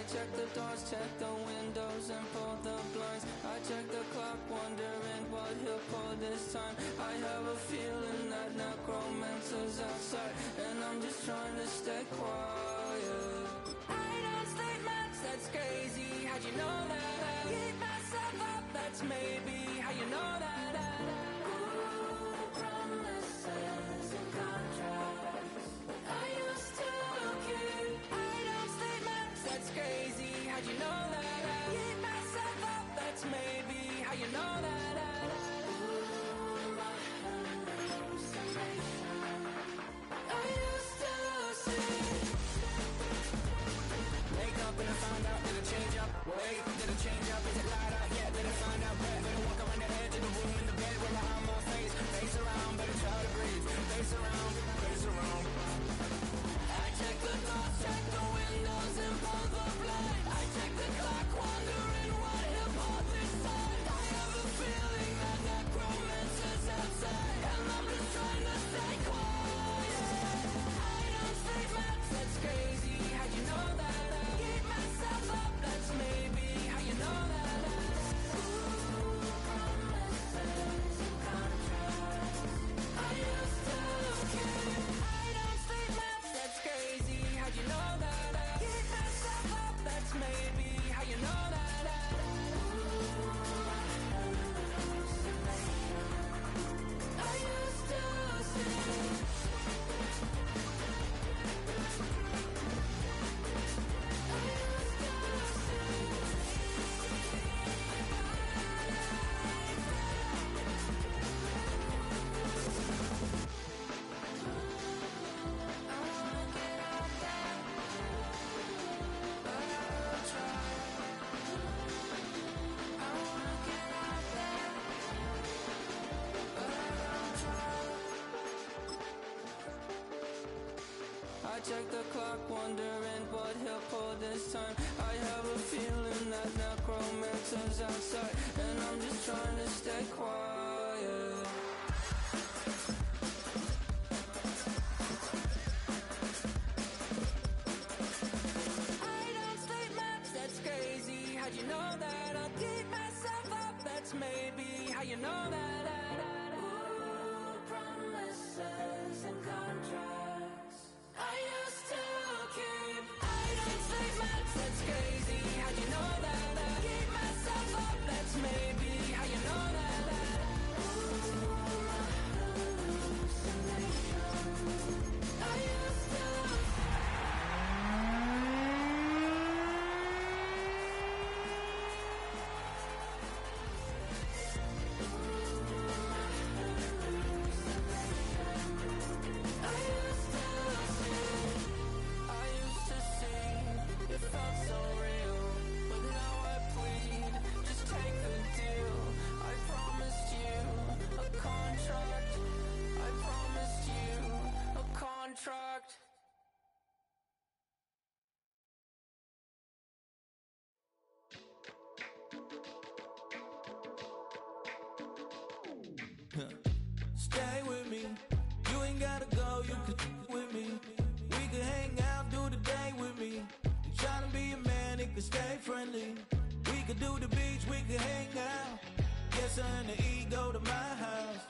check the doors, check the windows, and pull the blinds. I check the clock, wondering what he'll pull this time. I have a feeling that necromancer's outside, and I'm just trying to stay quiet. I don't stay much, that's crazy. How'd you know that? I keep myself up, that's maybe how you know that. Promises and contracts I used to keep. I don't stay much, that's crazy. How'd you know that? I keep myself up, that's maybe how you know that. My hallucination I used to see. Wake up and I found out, did it change up? Wait, did it change up? Is it light up? Yeah, did it find out? Better walk around the edge of the room in the bed where behind my face. Face around, better try to breathe. Face around, face around. I check the doors, check the windows, and pull the blind. I check the clock, wondering what he'll pull this time. I have a feeling that necromancer's outside, and I'm just trying to stay quiet. I don't stay much, that's crazy. How'd you know that? I keep myself up, that's maybe how you know that. Promises and contracts I used to keep. I don't stay much, that's crazy. How'd you know that? I keep myself up, that's maybe how you know that. I used to see. I check the clock, wondering what he'll pull this time. I have a feeling that necromancer's outside, and I'm just trying to stay quiet. I don't stay much, that's crazy. How'd you know that? I'll keep myself up, that's maybe how you know that. Ooh, promises and contracts I used to keep. I don't stay much, that's crazy. How'd you know that? I keep myself up, that's maybe how you know that. Hallucination I used to. Stay with me, you ain't gotta go, you can with me. We can hang out, do the day with me. You tryna be a man, it can stay friendly. We could do the beach, we can hang out. Get something to eat, go to my house.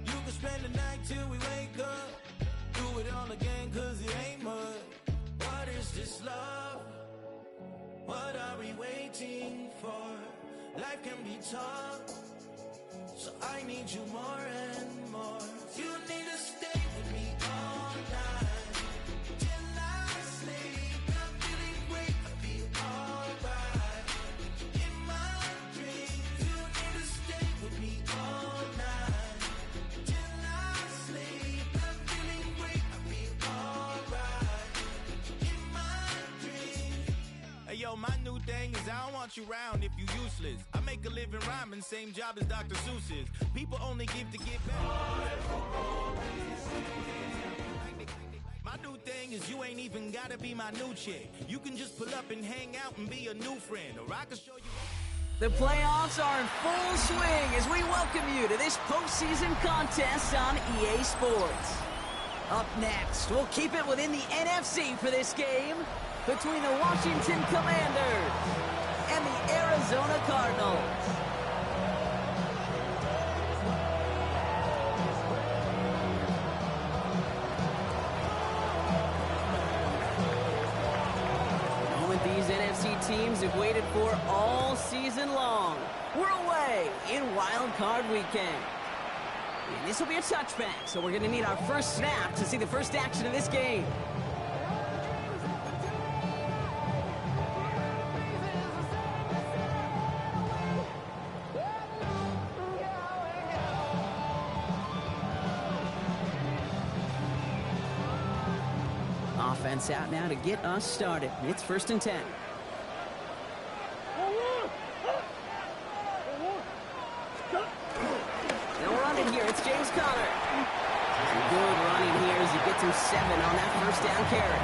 You can spend the night till we wake up. Do it all again, cause it ain't much. What is this love? What are we waiting for? Life can be tough, so I need you more and more. You need to stay with me all night till I sleep. I'm feeling great, I feel alright. In my dreams, you need to stay with me all night till I sleep. I'm feeling great, I feel alright. In my dreams. Hey yo, my new thing is I don't want you round if you useless. I make a living rhyming, same job as Dr. Seuss's. People only give to get back. My new thing is you ain't even gotta be my new chick. You can just pull up and hang out and be a new friend, or I can show you. The playoffs are in full swing as we welcome you to this postseason contest on EA Sports. Up next, we'll keep it within the NFC for this game between the Washington Commanders and the Arizona Cardinals. These NFC teams have waited for all season long. We're away in Wild Card Weekend. And this will be a touchback, so we're going to need our first snap to see the first action of this game. Offense out now to get us started. It's 1st and 10. They'll run it here. It's James Conner. Good running here as he gets him 7 on that first down carry.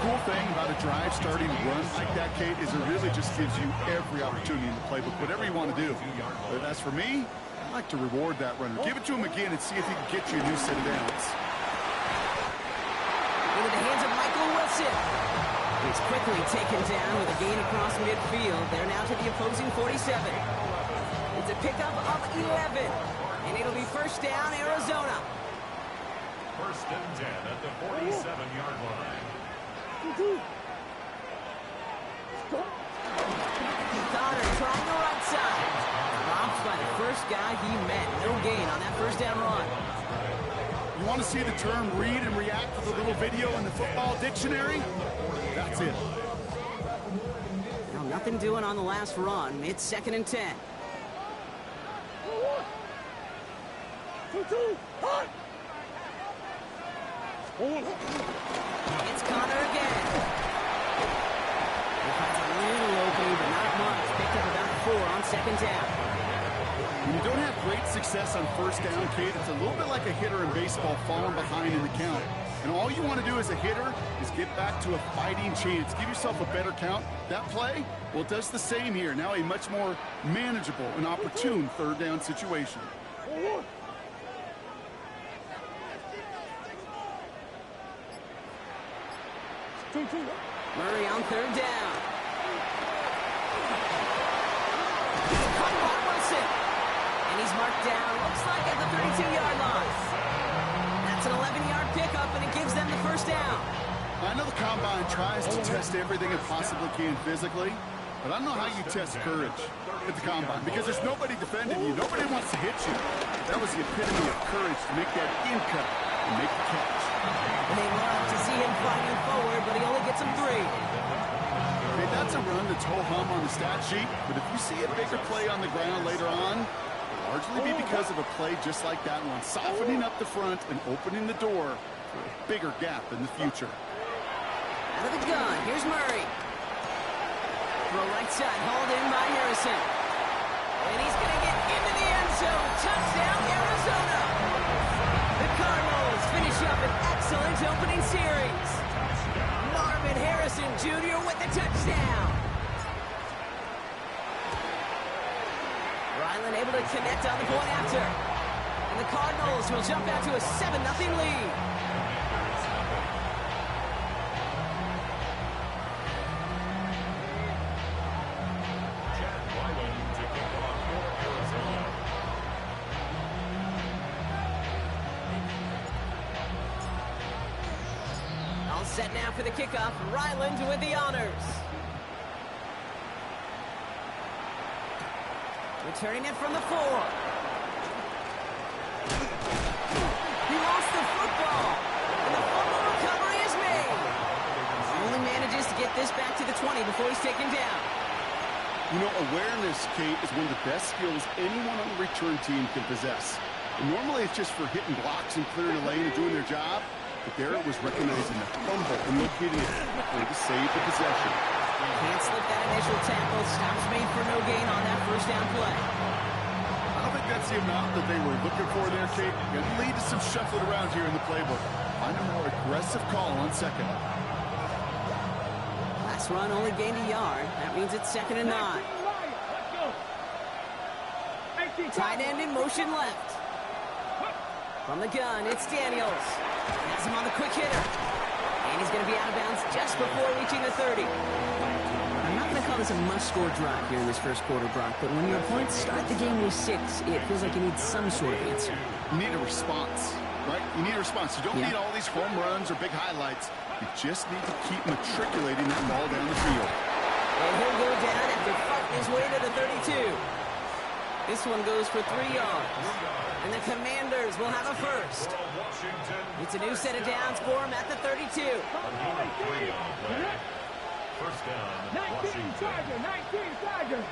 Cool thing about a drive starting to run like that, Kate, is it really just gives you every opportunity in the playbook, whatever you want to do. But as for me, I like to reward that runner. Give it to him again and see if he can get you a new set of downs. Into the hands of Michael Wilson. He's quickly taken down with a gain across midfield. They're now to the opposing 47. It's a pickup of 11. And it'll be first down, Arizona. 1st and 10 at the 47-yard line. Conner trying the right side. Dropped by the first guy he met. No gain on that first down run. You want to see the term read and react to the little video in the football dictionary? That's it. Now nothing doing on the last run. It's 2nd and 10. It's Conner again. He finds a little opening, but not much. Picked up about 4 on 2nd down. When you don't have great success on first down, Kate, it's a little bit like a hitter in baseball falling behind in the count. And all you want to do as a hitter is get back to a fighting chance. Give yourself a better count. That play, well, it does the same here. Now a much more manageable and opportune 3rd down situation. Murray on 3rd down. Caught by Wilson. And he's marked down, looks like at the 32-yard line. That's an 11-yard pickup, and it gives them the first down. I know the Combine tries to test everything it possibly can physically, but I don't know how you test courage at the Combine because there's nobody defending you. Nobody wants to hit you. That was the epitome of courage to make that in cut and make the catch. They love to see him fighting forward, but he only gets him 3. Okay, that's a run that's ho-hum on the stat sheet, but if you see a bigger play on the ground later on, it'll largely be because of a play just like that one, softening up the front and opening the door for a bigger gap in the future. Out of the gun, here's Murray. Throw right side, hauled in by Harrison. And he's going to get into the end zone. Touchdown, Arizona. The Cardinals finish up an excellent opening series. Marvin Harrison Jr. with the touchdown. Ryland able to connect on the point after. And the Cardinals will jump out to a 7-0 lead. Set now for the kickoff. Ryland with the honors. Returning it from the 4. He lost the football. And the fumble recovery is made. Only manages to get this back to the 20 before he's taken down. You know, awareness, Kate, is one of the best skills anyone on the return team can possess. And normally it's just for hitting blocks and clearing the lane and doing their job. But there it was recognizing the fumble and locating it to save the possession. Can't slip that initial tackle. Stops made for no gain on that first down play. I don't think that's the amount that they were looking for there, Kate. Going to lead to some shuffling around here in the playbook. Find a more aggressive call on 2nd. Last run only gained a yard. That means it's 2nd and 9. Tight end in motion left. From the gun, it's Daniels. Has him on the quick hitter. And he's going to be out of bounds just before reaching the 30. I'm not going to call this a must-score drive here in this first quarter, Brock, but when your opponents start the game with 6, it feels like you need some sort of answer. You need a response, right? You need a response. You don't need all these home runs or big highlights. You just need to keep matriculating that ball down the field. And he'll go down after fighting his way to the 32. This one goes for 3 yards. And the Commanders will have a first. It's a new set of downs for him at the 32. First down, 19 Tiger, 19 Tiger.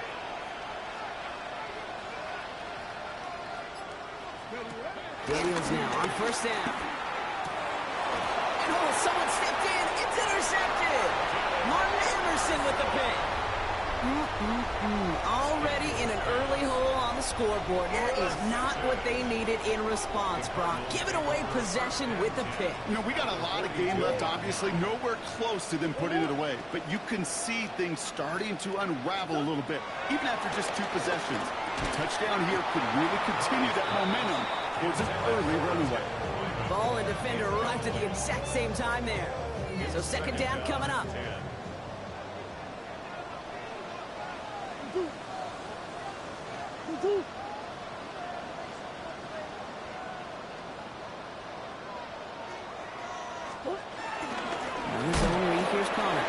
Daniels now on first down. Oh, someone stepped in. It's intercepted. Martin Emerson with the pick. Already in an early hole on the scoreboard. That is not what they needed in response, Brock. Giving away possession with the pick. You know, we got a lot of game left, obviously. Nowhere close to them putting it away. But you can see things starting to unravel a little bit, even after just 2 possessions. A touchdown here could really continue that momentum towards an early runaway. Ball and defender arrived at the exact same time there. So second down coming up. Here's Connor.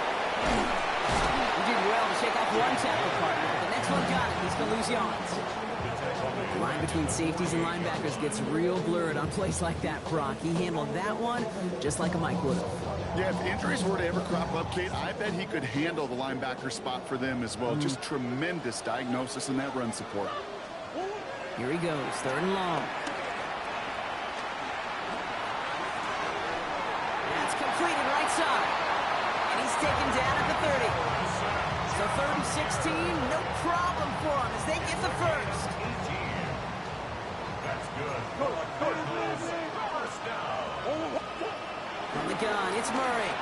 He did well to shake off one tackle partner, but the next one got it. He's going to lose yards. The line between safeties and linebackers gets real blurred on plays like that, Brock. He handled that one just like a Mike would have. Yeah, if injuries were to ever crop up, Kate, I bet he could handle the linebacker spot for them as well. Just tremendous diagnosis in that run support. Here he goes, 3rd and long. That's completed right side. And he's taken down at the 30. So 3rd and 16, no problem for him as they get the first. That's good. Cardinals, first down. From the gun, it's Murray.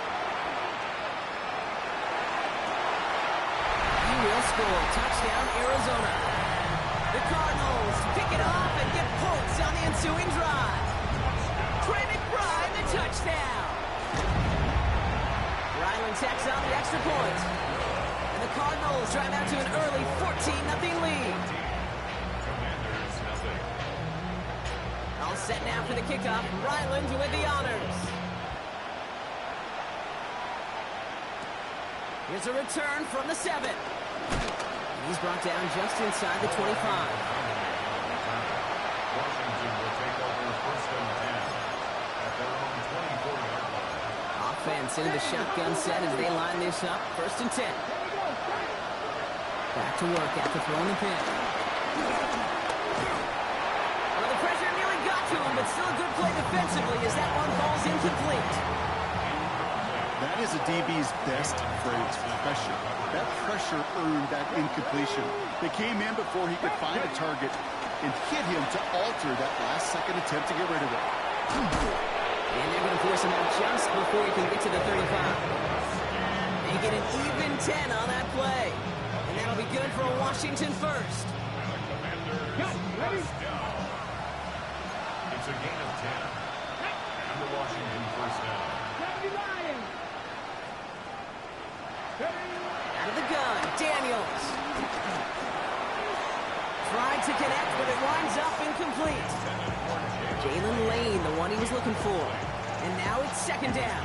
He will score. Touchdown, Arizona. The Cardinals pick it up and get points on the ensuing drive. Trey McBride, the touchdown. Ryland tacks on the extra point. And the Cardinals drive out to an early 14-0 lead. Commanders, nothing. All set now for the kickoff. Ryland with the honors. Here's a return from the 7. He's brought down just inside the 25. Washington will take over first and 10 at their own 24-yard line. Offense into the shotgun set as they line this up. First and 10. Back to work after throwing the pin. Well, the pressure nearly got to him, but still a good play defensively as that one falls incomplete. That is a DB's best phrase, pressure. That pressure earned that incompletion. They came in before he could find a target and hit him to alter that last-second attempt to get rid of it. And they're going to force him out just before he can get to the 35. They get an even 10 on that play. And that'll be good for a Washington first. First down. It's a gain of 10. And the Washington first down. Out of the gun, Daniels. Tried to connect, but it winds up incomplete. Jalen Lane, the one he was looking for. And now it's second down.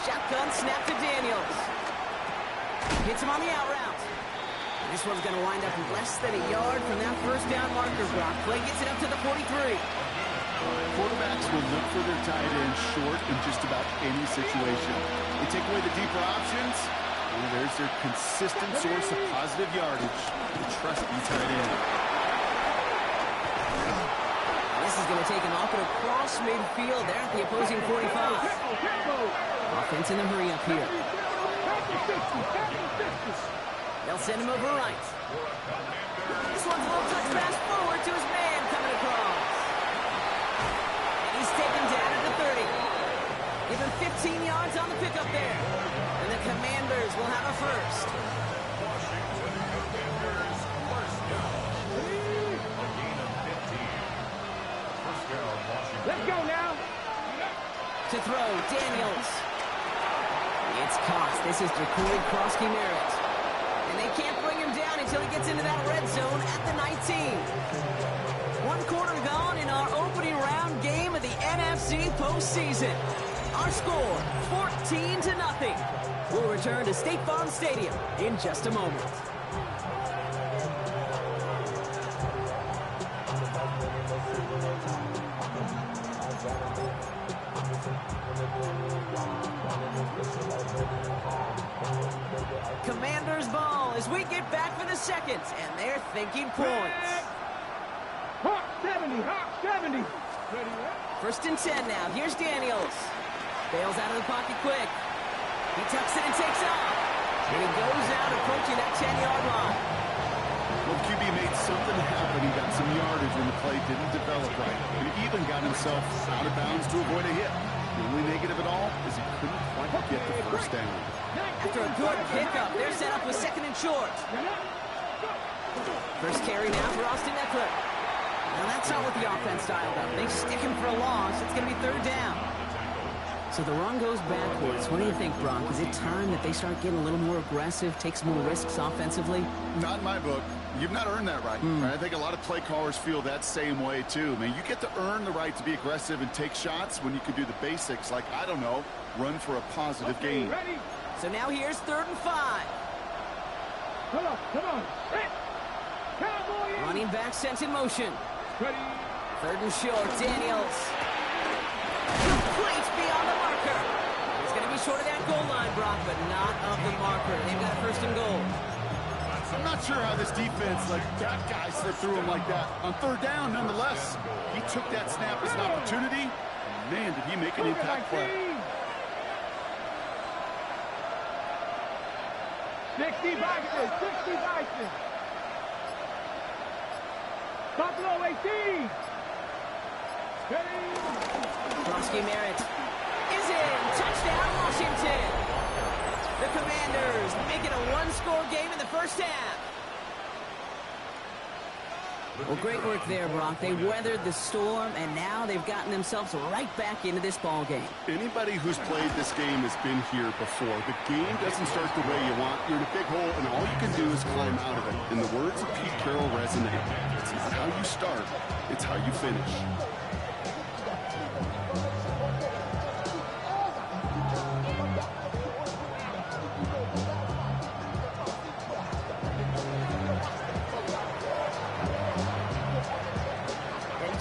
Shotgun snap to Daniels. Hits him on the out route. This one's going to wind up less than a yard from that first down marker, Brock. Play gets it up to the 43. Quarterbacks will look for their tight end short in just about any situation. They take away the deeper options, and there's their consistent source of positive yardage. The trusty tight end. This is going to take him off and across midfield there at the opposing 45. Offense in the hurry up here. They'll send him over right. This one's a little touch pass forward to his man coming across. And he's taken down at the 30. Give him 15 yards on the pickup there. And the Commanders will have a first. go now. To throw, Daniels. It's Cox. This is Jacory Krosky-Merritt. And they can't bring him down until he gets into that red zone at the 19. 1 quarter gone in our opening round game of the NFC postseason. Our score, 14-0. We'll return to State Farm Stadium in just a moment. Commanders ball as we get back for the second, and they're thinking points. Hawk 70, Hawk 70. First and 10 now. Here's Daniels. Bails out of the pocket quick. He tucks it and takes off. And he goes out approaching that 10-yard line. Well, QB made something happen. He got some yardage when the play didn't develop right. And he even got himself out of bounds to avoid a hit. The only negative at all is he couldn't quite get the first down. After a good pickup, they're set up with second and short. First carry now for Austin Eckler. Now that's not what the offense dialed up. They stick him for a loss. It's going to be third down. So the run goes backwards. What do you think, Brock? Is it time that they start getting a little more aggressive, take some more risks offensively? Not in my book. You've not earned that right. I think a lot of play callers feel that same way, too. Man, you get to earn the right to be aggressive and take shots when you can do the basics, like, I don't know, run for a positive gain. So now here's 3rd and 5. Come on. Cowboy in. Running back sent in motion. Ready. 3rd and short, Daniels. Complete beyond the marker. He's going to be short of that goal line, Brock, but not of the marker. They've got a 1st and goal. I'm not sure how this defense let that guy slip through him like that. On 3rd down, nonetheless, he took that snap as an opportunity. And man, did he make an impact play. 60 Bison. Buffalo 18. Krosky-Merritt is in. Touchdown, Washington. The Commanders make it a 1-score game in the first half. Well, great work there, Brock. They weathered the storm, and now they've gotten themselves right back into this ball game. Anybody who's played this game has been here before. The game doesn't start the way you want. You're in a big hole, and all you can do is climb out of it. And the words of Pete Carroll resonate. It's not how you start, it's how you finish.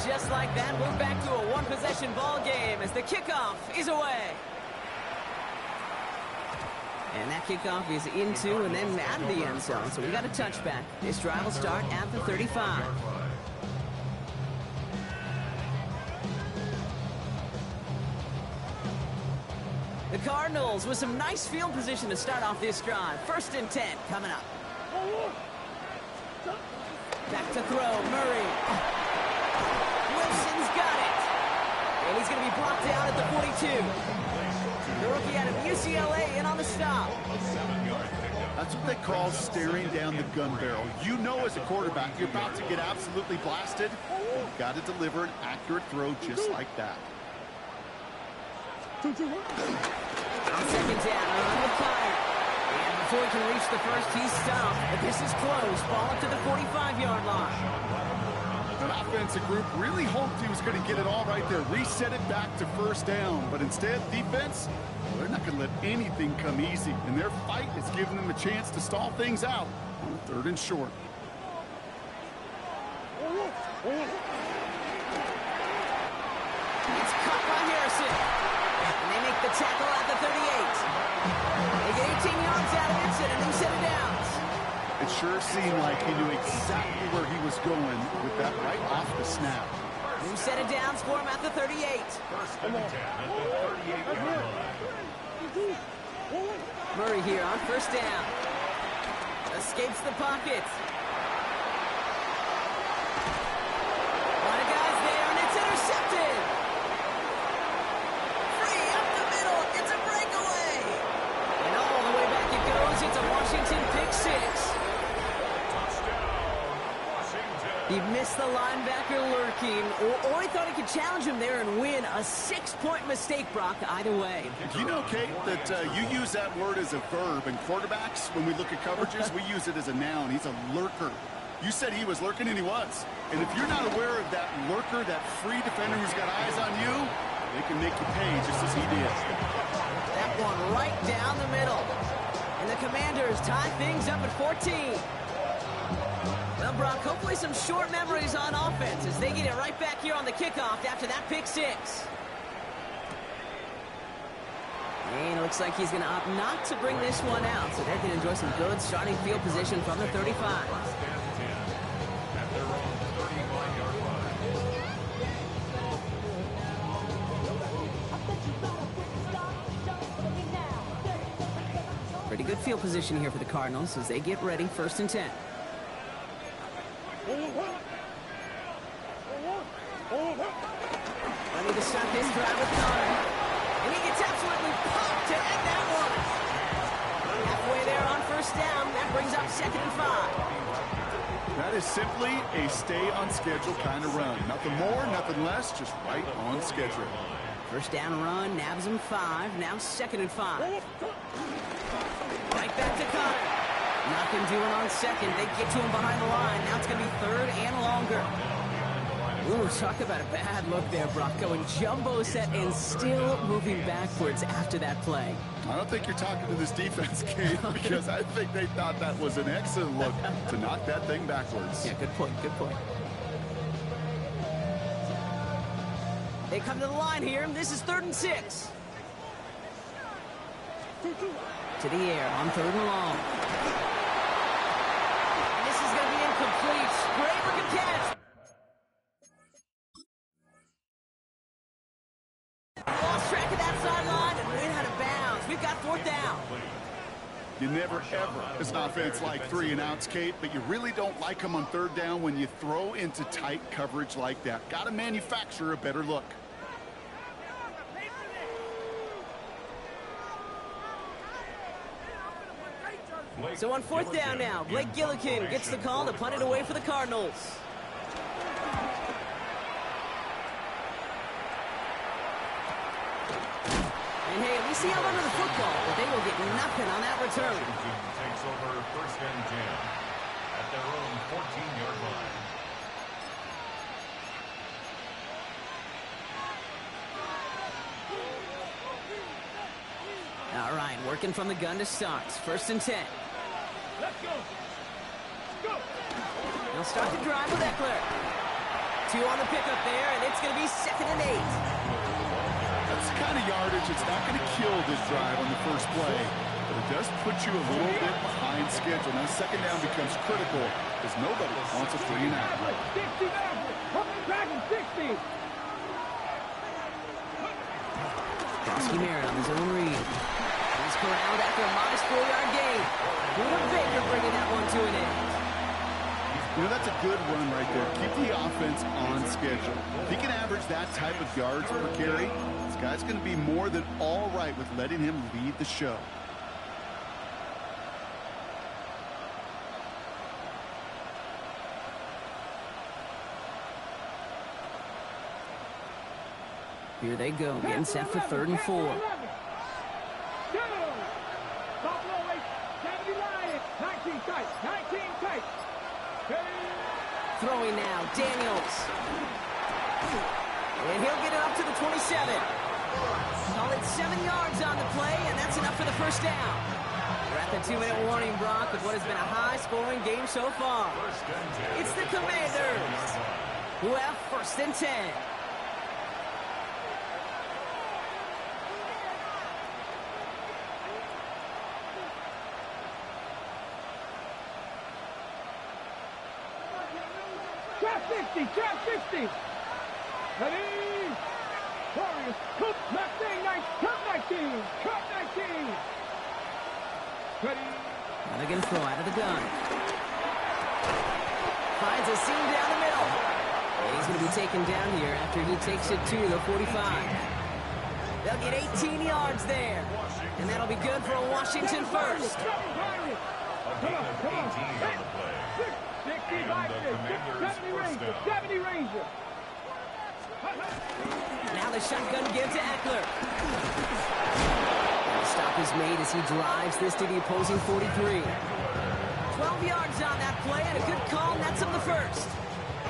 Just like that, we're back to a 1-possession ball game as the kickoff is away. And that kickoff is into and then out of the end zone, so we got a touchback. This drive will start at the 35. The Cardinals with some nice field position to start off this drive. 1st and 10 coming up. Back to throw, Murray. Wilson's got it. And he's going to be brought down at the 42. The rookie out of UCLA in on the stop. That's what they call staring down the gun barrel. You know as a quarterback, you're about to get absolutely blasted. You've got to deliver an accurate throw just like that. On 2nd down, a run with Connor. And before he can reach the first, he's stopped. But this is close. Ball up to the 45-yard line. An offensive group really hoped he was going to get it all right there, reset it back to 1st down. But instead, defense, well, they're not going to let anything come easy. And their fight is giving them a chance to stall things out on 3rd and short. It's caught by Harrison. And they make the tackle at the 38. They get 18 yards out of it and a new set of downs. It sure seemed like he knew exactly where he was going with that right off the snap. New set of downs for him at the 38. 1st and 10 at the 38-yard line. Murray here on 1st down. Escapes the pocket. A lot of guys there, and it's intercepted. Free up the middle. It's a breakaway. And all the way back it goes. It's a Washington pick 6. Touchdown, Washington. He missed the linebacker lurking, or he thought he could challenge him there and win. A 6-point mistake, Brock, either way. You know, Kate, that you use that word as a verb, and quarterbacks, when we look at coverages, we use it as a noun. He's a lurker. You said he was lurking, and he was. And if you're not aware of that lurker, that free defender who's got eyes on you, they can make you pay just as he did. That one right down the middle. And the Commanders tie things up at 14. Well, Brock, hopefully some short memories on offense as they get it right back here on the kickoff after that pick six. And it looks like he's going to opt not to bring this one out, so they can enjoy some good starting field position from the 35. At their own 35-yard line. Pretty good field position here for the Cardinals as they get ready, 1st and 10. Ready to start this drive with Connor. And he gets absolutely pumped to end that one. Halfway there on 1st down. That brings up 2nd and 5. That is simply a stay-on-schedule kind of run. Nothing more, nothing less, just right on schedule. 1st down run, nabs him 5. Now 2nd and 5. Right back to Connor. Nothing doing on 2nd. They get to him behind the line. Now it's going to be 3rd and longer. Ooh, talk about a bad look there, Brock. Going jumbo set and still moving backwards after that play. I don't think you're talking to this defense, Kate, because I think they thought that was an excellent look to knock that thing backwards. Yeah, good point, good point. They come to the line here. This is 3rd and 6. To the air on 3rd and long. This is going to be incomplete. Great looking catch. Lost track of that sideline and went out of bounds. We've got 4th down. You never, ever, as an offense, like 3 and outs, Kate, but you really don't like them on 3rd down when you throw into tight coverage like that. Got to manufacture a better look. So on 4th down now, Blake Gillikin gets the call to punt it away for the Cardinals. And hey, at least he held onto the football, but they will get nothing on that return. Washington takes over 1st and 10 at their own 14-yard line. All right, working from the gun to start. 1st and 10. Let's go. Go. They'll start the drive with Eckler. 2 on the pickup there, and it's going to be 2nd and 8. That's the kind of yardage that's not going to kill this drive on the first play, but it does put you a little bit behind schedule. Now 2nd down becomes critical because nobody wants a 3 and out. 60 Dragon 60. Krosky Merritt on his own read. He's corralled after a modest 4-yard gain. Buda Baker bringing that one to an end. You know, that's a good run right there. Keep the offense on schedule. If he can average that type of yards per carry, this guy's going to be more than all right with letting him lead the show. Here they go, getting set for 3rd and 4. Throwing now, Daniels. And he'll get it up to the 27. Call it 7 yards on the play, and that's enough for the 1st down. We're at the 2-minute warning, Brock, with what has been a high-scoring game so far. It's the Commanders who have 1st and 10. Trap 60. Ready? Warriors. Cook. Mustang 19. Cut 19. Cut 19. Ready? Now they're going to throw out of the gun. Finds a seam down the middle. And he's going to be taken down here after he takes it to the 45. They'll get 18 yards there. And that'll be good for a Washington first. A gain of 18 on the play. 60 And the Commanders Now the shotgun give to Eckler. And the stop is made as he drives this to the opposing 43. 12 yards on that play, and a good call nets him the first.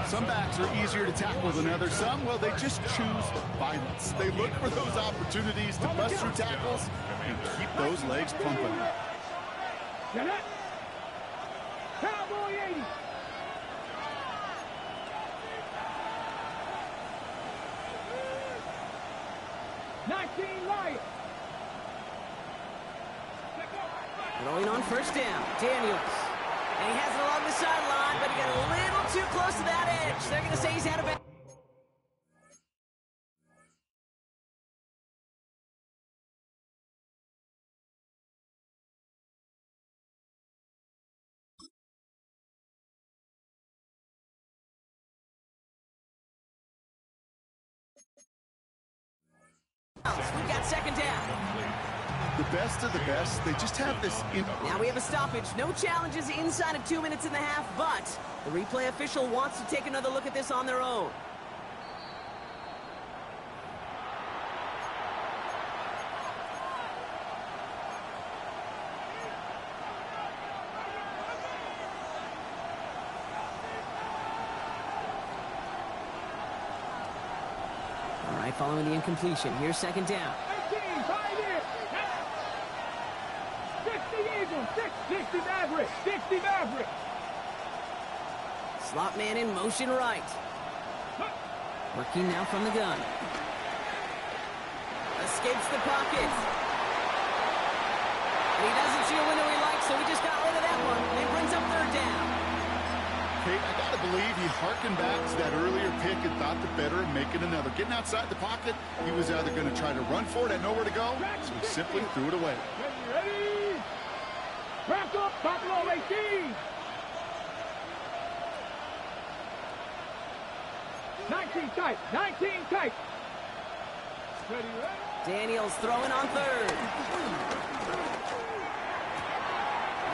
Some backs are easier to tackle than others. Some, well, they just choose violence. They look for those opportunities to bust through tackles and keep those legs pumping. Cowboy 80. Lions. Throwing on first down, Daniels. And he has it along the sideline, but he got a little too close to that edge. They're going to say he's out of bounds. We've got second down. The best of the best, they just have this... Now we have a stoppage. No challenges inside of 2 minutes and a half, but the replay official wants to take another look at this on their own. All right, following the incompletion, here's second down. 60 Maverick. 60 Maverick. Slot man in motion right. Working now from the gun. Escapes the pocket. And he doesn't see a window he likes, so he just got rid of that one. And it brings up third down. Kate, I gotta believe he harkened back to that earlier pick and thought the better of making another. Getting outside the pocket, he was either going to try to run for it, had nowhere to go, so he simply threw it away. Ready? Wrap up, Buffalo 18. 19 tight, 19 tight. Ready? Daniels throwing on third.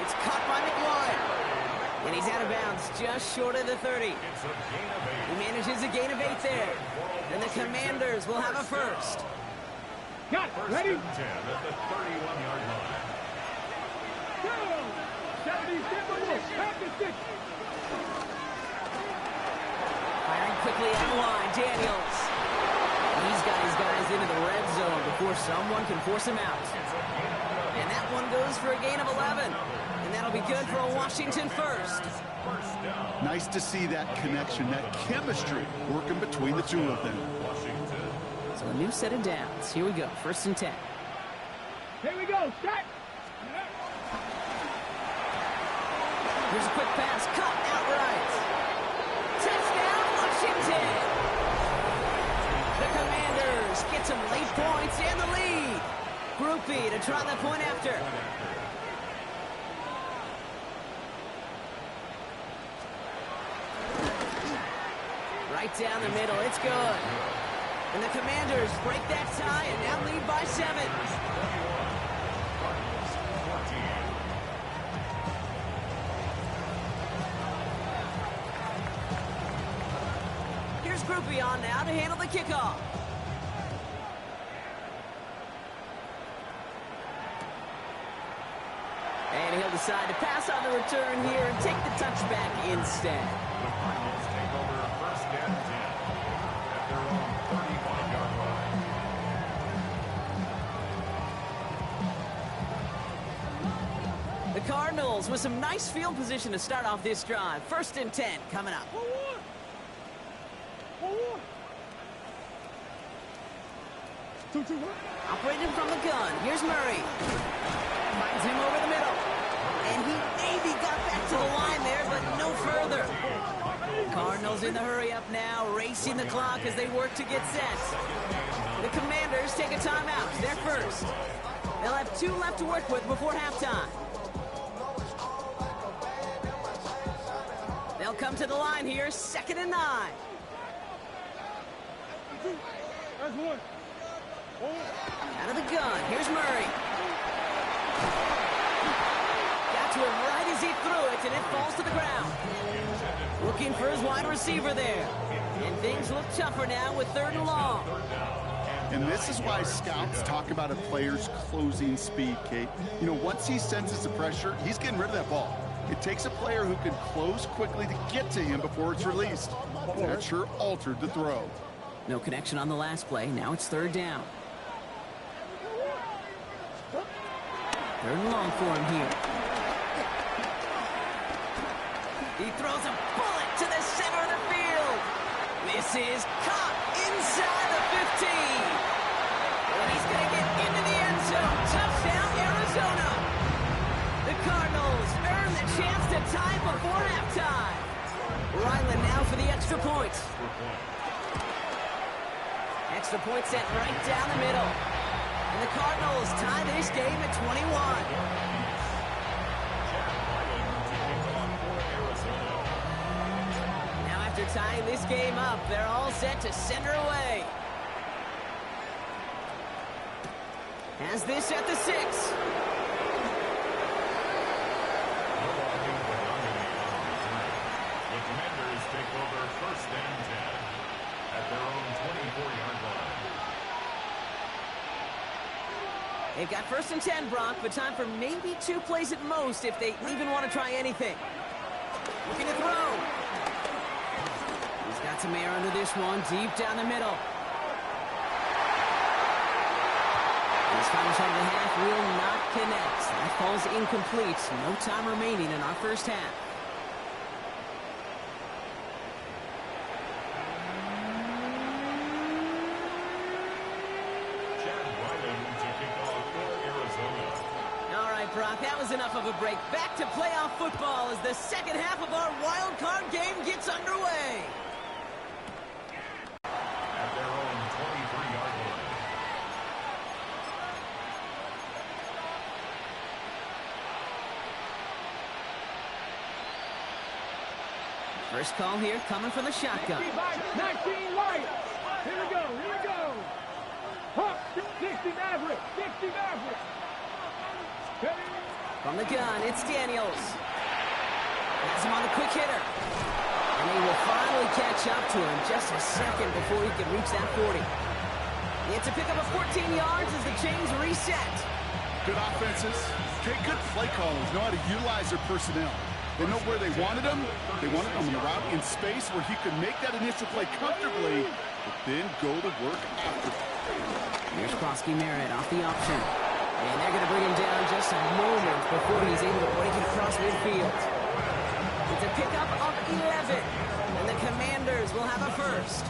It's caught by McLaurin. And he's out of bounds, just short of the 30. He manages a gain of 8 there. And the Commanders will have a first. Got it. Ready? 10 at the 31-yard line. Firing quickly out of line, Daniels. He's got his guys into the red zone before someone can force him out. And that one goes for a gain of 11. And that'll be good for a Washington first. Nice to see that connection, that chemistry working between the two of them. So a new set of downs. Here we go, 1st and 10. Here we go, set. Here's a quick pass, cut outright. Touchdown, Washington! The Commanders get some late points and the lead. Groupie to try the point after. Right down the middle, it's good. And the Commanders break that tie and now lead by 7. Groupie on now to handle the kickoff. And he'll decide to pass on the return here and take the touchback instead. The Cardinals take over 1st and 10 at their own 35-yard line. The Cardinals with some nice field position to start off this drive. 1st and 10 coming up. Operating from the gun. Here's Murray. Finds him over the middle. And he maybe got back to the line there, but no further. Cardinals in the hurry up now, racing the clock as they work to get set. The Commanders take a timeout. They're first. They'll have 2 left to work with before halftime. They'll come to the line here, 2nd and 9. That's one. Out of the gun, here's Murray. Got to him right as he threw it, and it falls to the ground. Looking for his wide receiver there. And things look tougher now with 3rd and long. And this is why scouts talk about a player's closing speed, Kate. You know, once he senses the pressure, he's getting rid of that ball. It takes a player who can close quickly to get to him before it's released. That sure altered the throw. No connection on the last play. Now it's 3rd down. 3rd and long for him here. He throws a bullet to the center of the field. This is caught inside the 15. And he's going to get into the end zone. Touchdown, Arizona. The Cardinals earn the chance to tie before halftime. Ryland now for the extra point. Extra point set right down the middle. And the Cardinals tie this game at 21. After tying this game up, they're all set to send her away. Has this at the 6. The Commanders take over 1st and 10 at their own 24-yard line. They've got 1st and 10, Brock, but time for maybe 2 plays at most if they even want to try anything. Looking to throw. He's got some air under this one, deep down the middle. This final shot of the half will not connect. That falls incomplete. No time remaining in our first half. All right, Brock, that was enough of a break. Back to playoff football as the second half of our wild card game gets underway. At their own 23-yard line. First call here coming from the shotgun. 19 right. Here we go. Hawk, 60 Maverick. From the gun, it's Daniels. Has him on the quick hitter. And they will finally catch up to him just a second before he can reach that 40. It's a pickup of 14 yards as the chains reset. Good offenses. Okay, good play callers know how to utilize their personnel. They know where they wanted him. They wanted him on the route in space where he could make that initial play comfortably, but then go to work after. Here's Krosky-Merritt off the option. And they're going to bring him down just a moment before he's able to break it across midfield. It's a pickup of 11. And the Commanders will have a first.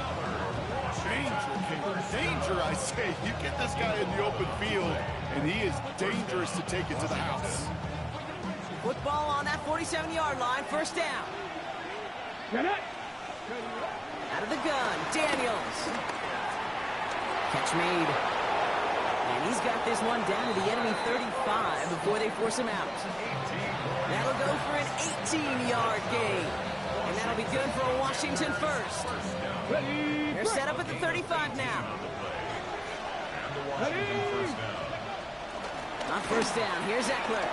Danger, I say. You get this guy in the open field, and he is dangerous to take it to the house. Football on that 47-yard line, first down. Get it. Out of the gun, Daniels. Catch made. And he's got this one down to the enemy 35 before they force him out. That'll go for an 18-yard gain. And that'll be good for a Washington first. They're set up at the 35 now. On first down, here's Eckler.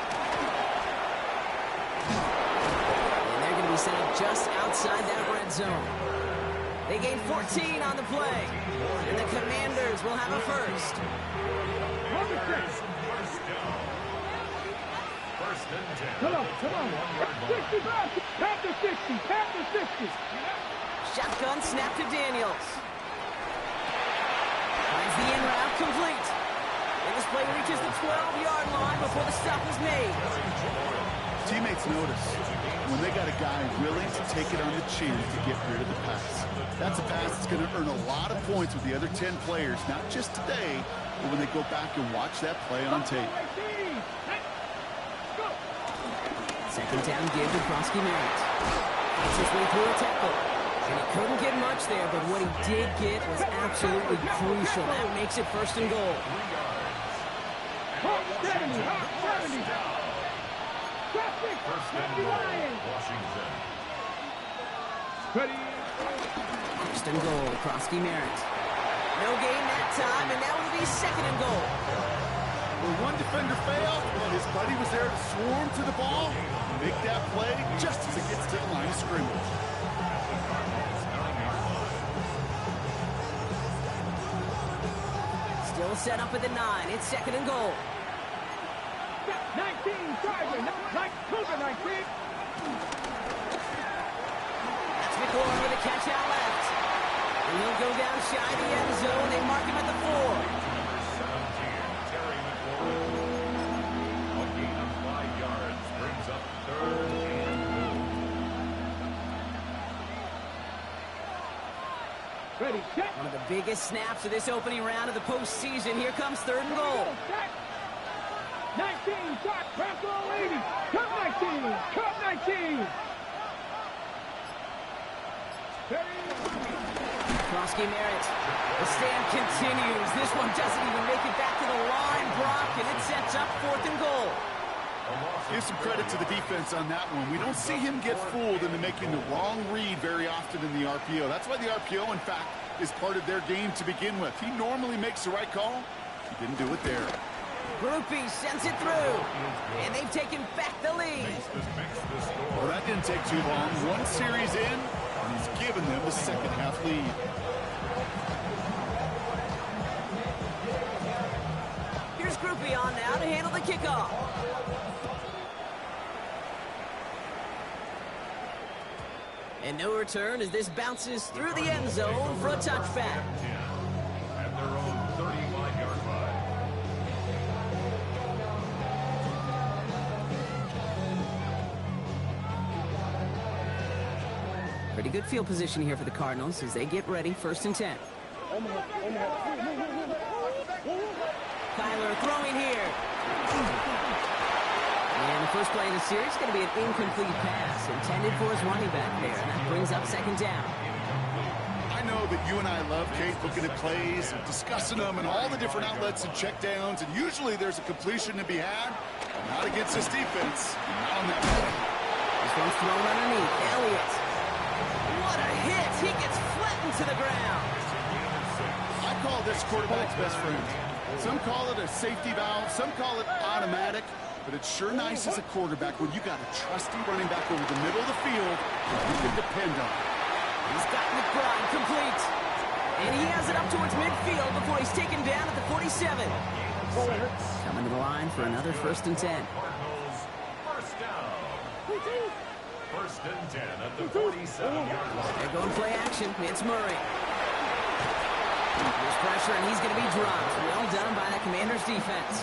And they're going to be set up just outside that red zone. They gain 14 on the play. And the Commanders will have a first. Come on. 65. Tap the 60. Shotgun snap to Daniels. Finds the in route complete. And this play reaches the 12-yard line before the stop is made. Teammates notice when they got a guy willing to take it on the chin to get rid of the pass. That's a pass that's going to earn a lot of points with the other 10 players, not just today, but when they go back and watch that play on tape. Second down give to Krosky-Merritt. Gets his way through a tackle. And he couldn't get much there, but what he did get was absolutely crucial. That makes it first and goal. 70. First and goal, Washington. Ready. First and goal, Krosky-Merritt. No gain that time, and now will be second and goal. When one defender failed, his buddy was there to swarm to the ball, make that play just as it gets to the line of scrimmage. They'll set up at the 9. It's 2nd and goal. 19, driver, cover 19. That's McLaurin with a catch out left. And he'll go down shy of the end zone. They mark him at the 4. Number 17, Terry McLaurin. A gain of 5 yards brings up 3rd and goal. Ready, set. One of the biggest snaps of this opening round of the postseason. Here comes 3rd and goal. 19, shot, press all 80. Cut 19, cut 19. Krosky Merritt. The stand continues. This one doesn't even make it back to the line, Brock, and it sets up 4th and goal. Give some credit to the defense on that one. We don't see him get fooled into making the wrong read very often in the RPO. That's why the RPO, in fact, is part of their game to begin with. He normally makes the right call. He didn't do it there. Groupie sends it through, and they've taken back the lead. Well, that didn't take too long. One series in, and he's given them the second half lead. Here's Groupie on now to handle the kickoff. And no return as this bounces through the end zone for a touchback. At their own 35-yard line. Pretty good field position here for the Cardinals as they get ready, 1st and 10. Kyler throwing here. And the first play of the series is going to be an incomplete pass intended for his running back there. And that brings up 2nd down. I know that you and I love, Kate, looking at plays and discussing them and all the different outlets and checkdowns. And usually there's a completion to be had. Not against this defense. Not on that play. This one's thrown underneath. Elliott. What a hit. He gets flattened to the ground. I call this quarterback's best friend. Some call it a safety valve. Some call it automatic. But it's sure nice as a quarterback when you got a trusty running back over the middle of the field that you can depend on. He's got McBride complete. And he has it up towards midfield before he's taken down at the 47. Coming to the line for another 1st and 10. Cardinals, first down. 1st and 10 at the 47-yard line. They're going play action. It's Murray. There's pressure, and he's going to be dropped. Well done by the Commanders' defense.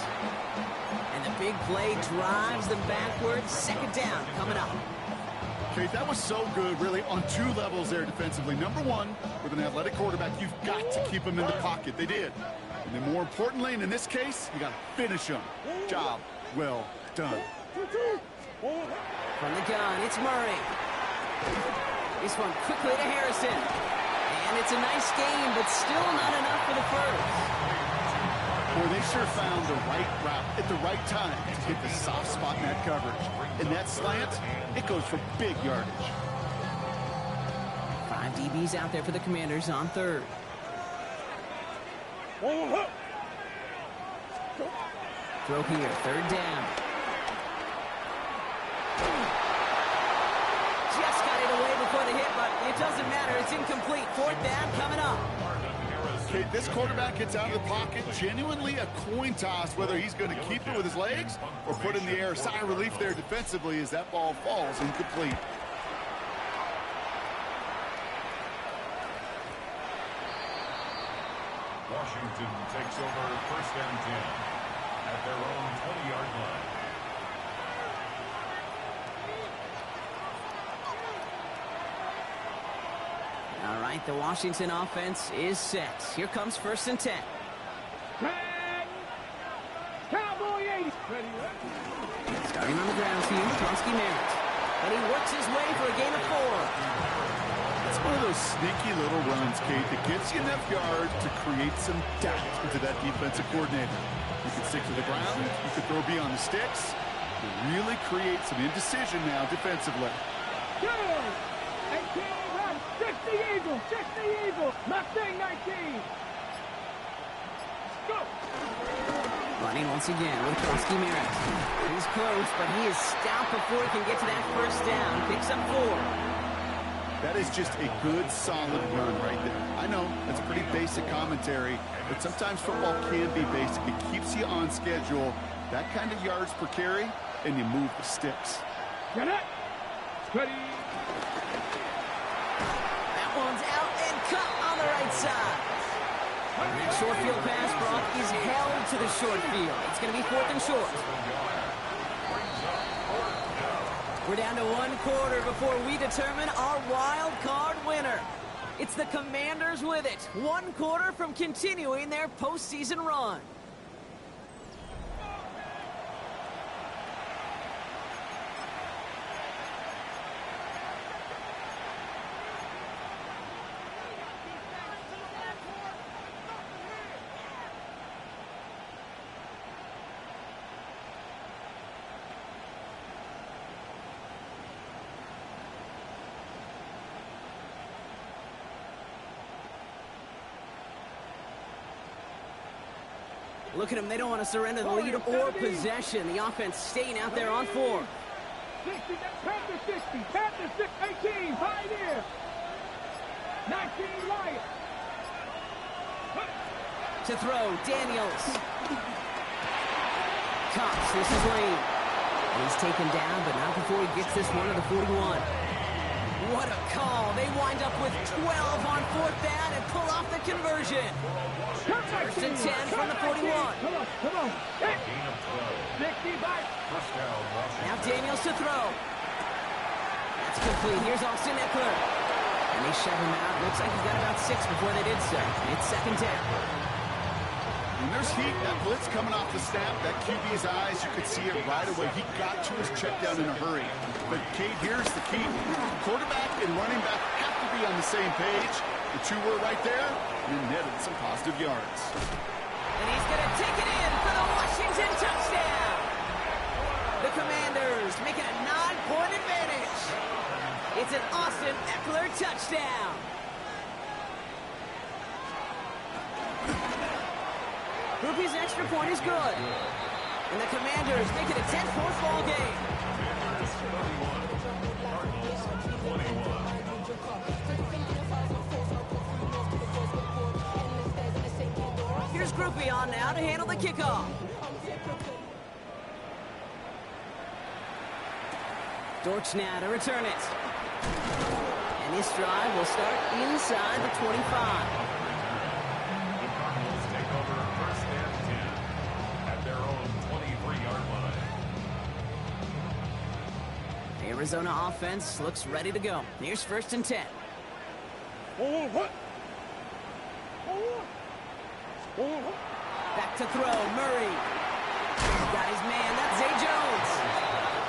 And the big play drives them backwards. 2nd down coming up. Kate, that was so good, really, on 2 levels there defensively. Number 1, with an athletic quarterback, you've got to keep him in the pocket. They did. And then more importantly, and in this case, you got to finish him. Job well done. From the gun, it's Murray. This one quickly to Harrison. And it's a nice game, but still not enough for the first. Boy, they sure found the right route at the right time to hit the soft spot in that coverage. And that slant, it goes for big yardage. 5 DBs out there for the Commanders on 3rd. Throw here, 3rd down. Just got it away before the hit, but it doesn't matter. It's incomplete. 4th down coming up. Okay, this quarterback gets out of the pocket, genuinely a coin toss whether he's going to keep it with his legs or put it in the air. Sigh of relief there defensively as that ball falls incomplete. Washington takes over 1st and 10 at their own 20-yard line. All right, the Washington offense is set. Here comes 1st and 10. Cowboy 80. Starting on the ground team, Krosky Merritt. And he works his way for a gain of 4. It's one of those sneaky little runs, Kate, that gets you enough yards to create some doubt into that defensive coordinator. You can stick to the ground, you can throw beyond the sticks, to really create some indecision now defensively. Go! 18, run! 60 Eagles! 60 Eagles! Mustang 19! Go! Running once again with Krosky Merritt. He's close, but he is stopped before he can get to that 1st down. Picks up 4. That is just a good, solid run right there. I know, that's pretty basic commentary, but sometimes football can be basic. It keeps you on schedule, that kind of yards per carry, and you move the sticks. Get it. Steady. That one's out and cut on the right side. Short field pass, Brock, is held to the short field. It's going to be 4th and short. We're down to 1 quarter before we determine our wild card winner. It's the Commanders with it. 1 quarter from continuing their postseason run. Look at them. They don't want to surrender the lead or possession. The offense staying out there on 4. 60, Panther 60, Panther 18, Pioneer. 19, Lion. To throw, Daniels. Cox, this is Lane. And he's taken down, but not before he gets this one to the 41. What a call. They wind up with 12 on 4th down and pull off the conversion. 1st and 10 from the 41. Come on. Hit. 60 back. Now Daniels to throw. That's complete. Here's Austin Eckler. And they shove him out. Looks like he got about 6 before they did so. It's 2nd down. When there's heat, that blitz coming off the snap, that QB's eyes, you could see it right away. He got to his check down in a hurry. But, Kate, here's the key. Quarterback and running back have to be on the same page. The 2 were right there, and then netted some positive yards. And he's going to take it in for the Washington touchdown. The Commanders make it a 9-point advantage. It's an Austin Eckler touchdown. Groupie's extra point is good. And the Commanders make it a 10-point ball game. Here's Groupie on now to handle the kickoff. Dortch now to return it. And this drive will start inside the 25. Arizona offense looks ready to go. Here's 1st and 10. Back to throw, Murray. Got his man, that's Zay Jones.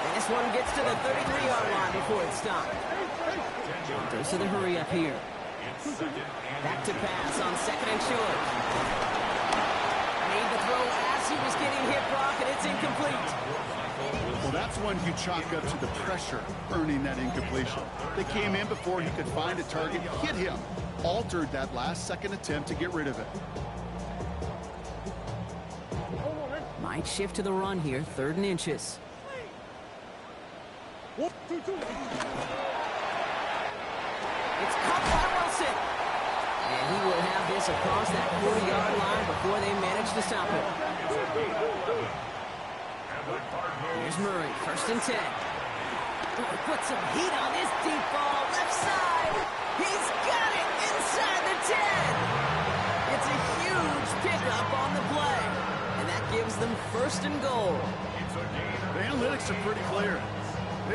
And this one gets to the 33-yard line before it's stopped. Goes to the hurry up here. Back to pass on 2nd and short. Made the throw as he was getting hit, Brock, and it's incomplete. Well, that's one you chalk up to the pressure, earning that incompletion. They came in before he could find a target, hit him, altered that last-second attempt to get rid of it. Might shift to the run here, 3rd and inches. It's caught by Wilson. And he will have this across that 40-yard line before they manage to stop him. Here's Murray, 1st and 10. Put some heat on this deep ball, left side. He's got it inside the 10. It's a huge pickup on the play. And that gives them 1st and goal. The analytics are pretty clear.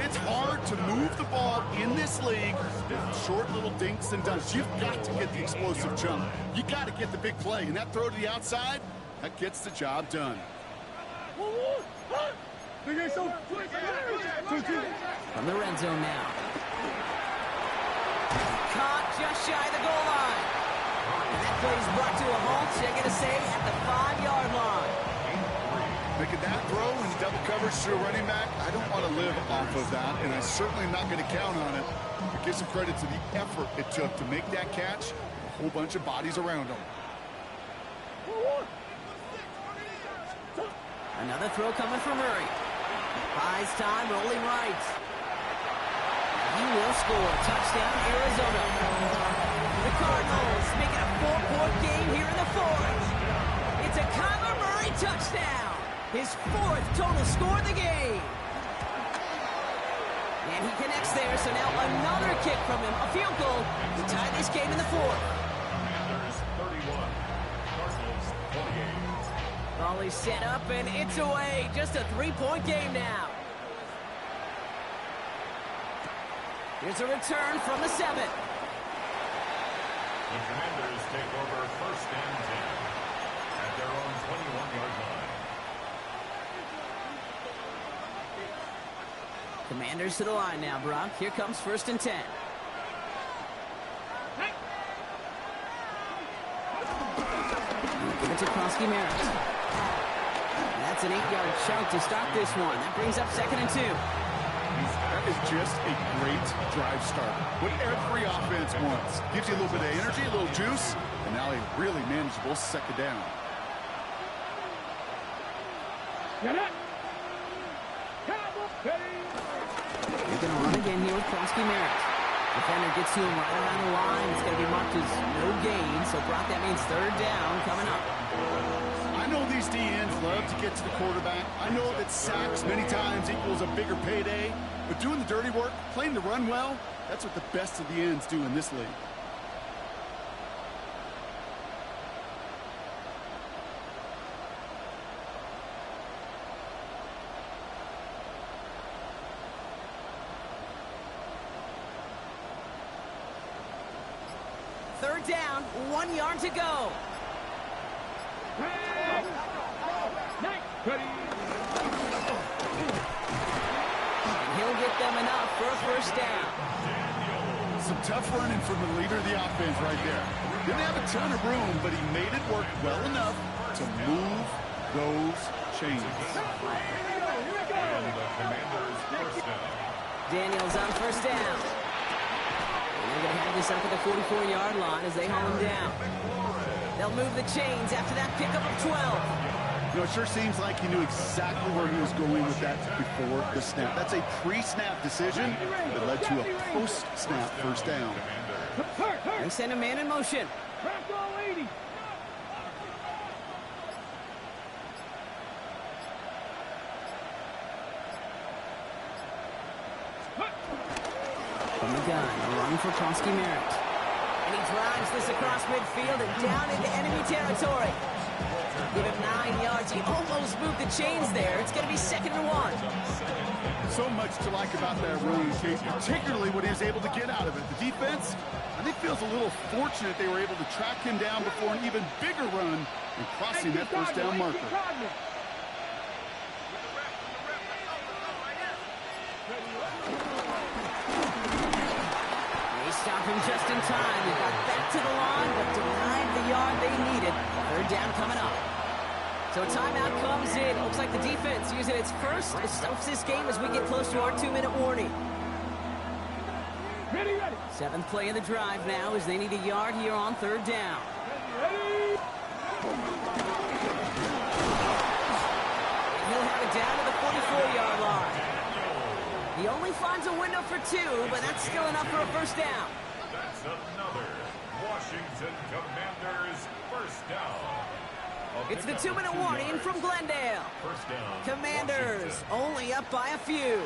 It's hard to move the ball in this league with short little dinks and dunks. You've got to get the explosive jump. You got to get the big play. And that throw to the outside, that gets the job done. From the red zone now. Caught just shy of the goal line. And that play is brought to a halt, so they're going to say at the 5-yard line. Making that throw in double coverage to a running back, I don't want to live off of that, and I certainly am not going to count on it. But give some credit to the effort it took to make that catch. A whole bunch of bodies around him. Another throw coming from Murray. Buys time, rolling right. He will score. Touchdown, Arizona. The Cardinals make it a 4-point game here in the fourth. It's a Kyler Murray touchdown. His 4th total score of the game. And he connects there, so now another kick from him. A field goal to tie this game in the fourth. Commanders 31, Cardinals 28. Ball is set up, and it's away. Just a 3-point game now. Here's a return from the 7. The Commanders take over 1st and 10 at their own 21-yard line. Commanders to the line now, Brock. Here comes 1st and 10. Give it to Krosky Merritt. That's an 8-yard chunk to start this one. That brings up 2nd and 2. That is just a great drive start. What every offense wants. Gives you a little bit of energy, a little juice, and now a really manageable 2nd down. Get it. They're going to run again here with Krosky Merritt. Defender gets to him right around the line. It's going to be marked as no gain. So, Brock, that means 3rd down coming up. I know these DNs love to get to the quarterback. I know that sacks many times equals a bigger payday. But doing the dirty work, playing the run well, that's what the best of the ends do in this league. Third down, 1 yard to go. And he'll get them enough for a 1st down. Some tough running from the leader of the offense right there. Didn't have a ton of room, but he made it work well enough to move those chains. And the Commanders 1st down. Daniels on 1st down. And they're going to have this up at the 44-yard line as they haul him down. They'll move the chains after that pickup of 12. You know, it sure seems like he knew exactly where he was going with that before the snap. That's a pre-snap decision that led to a post-snap 1st down. They send a man in motion. From the gun, a run for Krosky Merritt. And he drives this across midfield and down into enemy territory. Give him 9 yards. He almost moved the chains there. It's going to be 2nd and 1. So much to like about that run, Kate, particularly what he was able to get out of it. The defense, I think, feels a little fortunate they were able to track him down before an even bigger run and crossing that 1st down marker. They stop him just in time. They got back to the line, but denied the yard they needed. 3rd down coming up. So a timeout comes in. Looks like the defense using its first. It stops this game as we get close to our 2-minute warning. Ready. 7th play of the drive now as they need a yard here on 3rd down. He'll have it down to the 44-yard line. He only finds a window for 2, but that's still enough for a 1st down. That's another Washington Commanders 1st down. It's the 2-minute warning from Glendale. 1st down. Commanders Washington. only up by a few.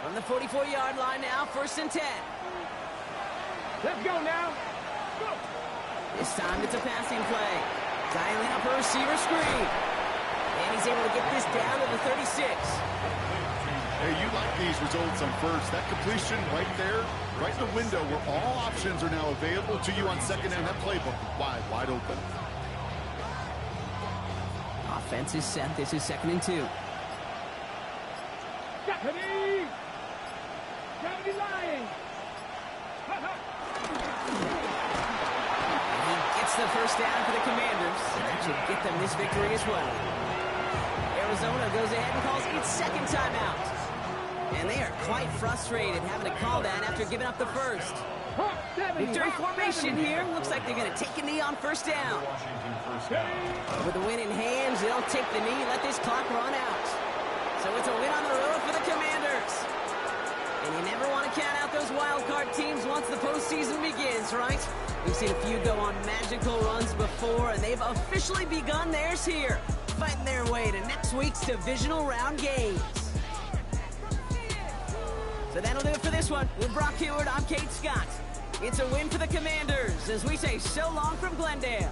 From the 44-yard line now, 1st and 10. Let's go now. Go. This time it's a passing play. Dialing up a receiver screen. And he's able to get this down to the 36. Hey, you like these results on 1st. That completion right there, right in the window where all options are now available to you on 2nd down. That playbook wide open. Offense is set. This is 2nd and 2. Gravity lying. And he gets the 1st down for the Commanders. That should get them this victory as well. Arizona goes ahead and calls its 2nd timeout. And they are quite frustrated having to call that after giving up the 1st. Victory formation here. Looks like they're going to take a knee on first down. Washington first down. With the win in hands, they'll take the knee, let this clock run out. So it's a win on the road for the Commanders. And you never want to count out those wild card teams once the postseason begins, right? We've seen a few go on magical runs before, and they've officially begun theirs here, fighting their way to next week's divisional round games. So that'll do it for this one. With Brock Heward, I'm Kate Scott. It's a win for the Commanders as we say so long from Glendale.